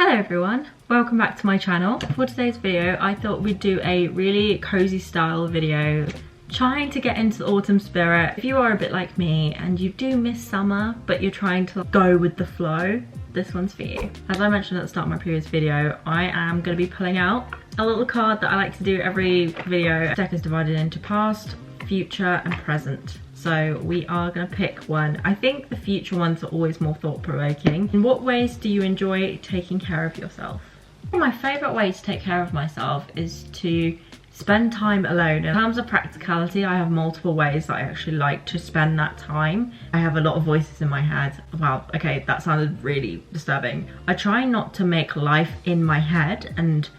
Hello everyone, welcome back to my channel. For today's video, I thought we'd do a really cozy style video trying to get into the autumn spirit. If you are a bit like me and you do miss summer, but you're trying to go with the flow, this one's for you. As I mentioned at the start of my previous video, I am going to be pulling out a little card that I like to do every video. The deck is divided into past, future and present. So we are going to pick one. I think the future ones are always more thought-provoking. In what ways do you enjoy taking care of yourself? My favourite way to take care of myself is to spend time alone. In terms of practicality, I have multiple ways that I actually like to spend that time. I have a lot of voices in my head. Wow, okay, that sounded really disturbing. I try not to make life in my head and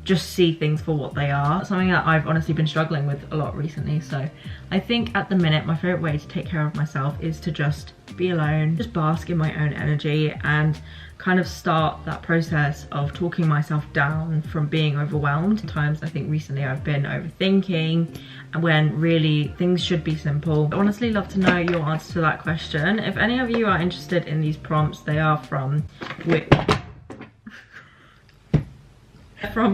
just see things for what they are. Something that I've honestly been struggling with a lot recently. So I think at the minute, my favorite way to take care of myself is to just be alone, just bask in my own energy and kind of start that process of talking myself down from being overwhelmed. Sometimes I think recently I've been overthinking when really things should be simple. I honestly love to know your answer to that question. If any of you are interested in these prompts, they are from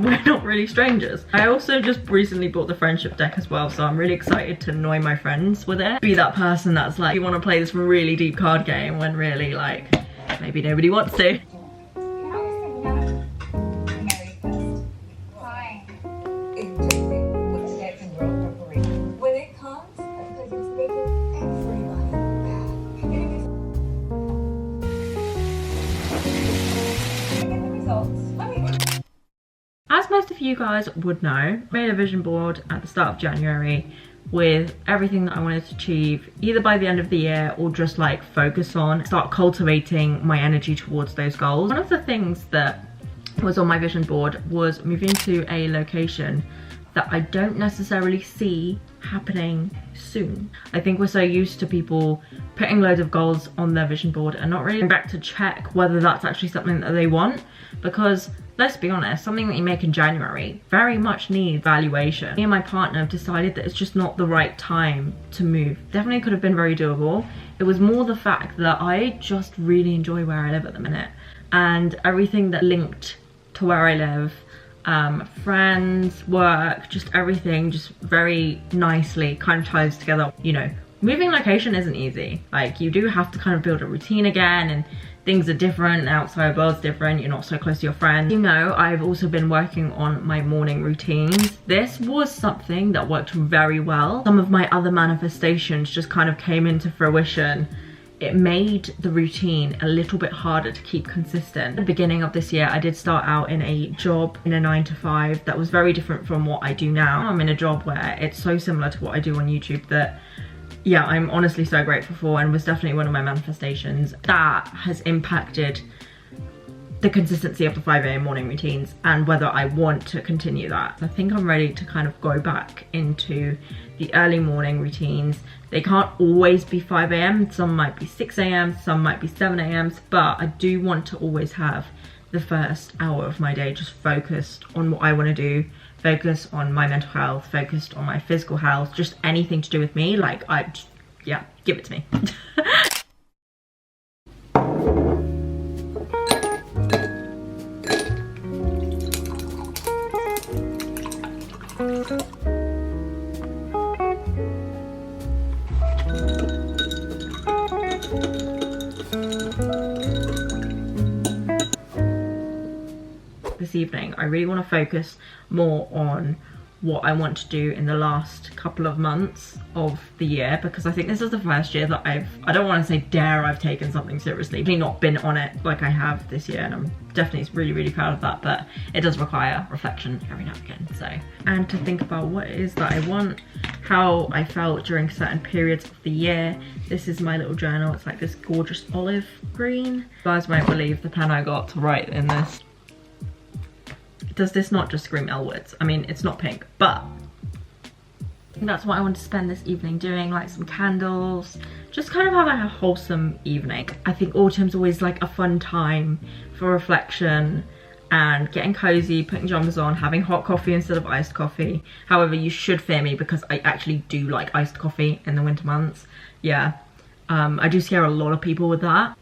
We're Not Really Strangers. I also just recently bought the friendship deck as well, so I'm really excited to annoy my friends with it. Be that person that's like, you want to play this really deep card game when really like, maybe nobody wants to. As most of you guys would know, I made a vision board at the start of January with everything that I wanted to achieve either by the end of the year or just like focus on, start cultivating my energy towards those goals. One of the things that was on my vision board was moving to a location that I don't necessarily see happening soon. I think we're so used to people putting loads of goals on their vision board and not really going back to check whether that's actually something that they want, because let's be honest, something that you make in January very much needs evaluation. Me and my partner have decided that it's just not the right time to move. Definitely could have been very doable. It was more the fact that I just really enjoy where I live at the minute, and everything that linked to where I live, friends, work, just everything just very nicely kind of ties together. You know, moving location isn't easy. Like, you do have to kind of build a routine again, and things are different, the outside world's different, you're not so close to your friends. You know, I've also been working on my morning routines. This was something that worked very well. Some of my other manifestations just kind of came into fruition. It made the routine a little bit harder to keep consistent. At the beginning of this year, I did start out in a job in a 9-to-5 that was very different from what I do now. I'm in a job where it's so similar to what I do on YouTube that, yeah, I'm honestly so grateful for, and was definitely one of my manifestations. That has impacted the consistency of the 5 AM morning routines and whether I want to continue that. I think I'm ready to kind of go back into the early morning routines. They can't always be 5 AM, some might be 6 AM, some might be 7 AMs, but I do want to always have the first hour of my day just focused on what I want to do, focus on my mental health, focused on my physical health, just anything to do with me. Like, yeah, give it to me. This evening, I really want to focus more on what I want to do in the last couple of months of the year, because I think this is the first year that I don't want to say I've taken something seriously. I've not been on it like I have this year, and I'm definitely really proud of that, but it does require reflection every now and again. So, and to think about what it is that I want, how I felt during certain periods of the year. This is my little journal. It's like this gorgeous olive green. You guys won't believe the pen I got to write in this. Does this not just scream Elwoods? I mean, it's not pink, but that's what I want to spend this evening doing, like some candles, just kind of have like a wholesome evening. I think autumn's always like a fun time for reflection and getting cozy, putting jumpers on, having hot coffee instead of iced coffee. However, you should fear me because I actually do like iced coffee in the winter months. Yeah, I do scare a lot of people with that.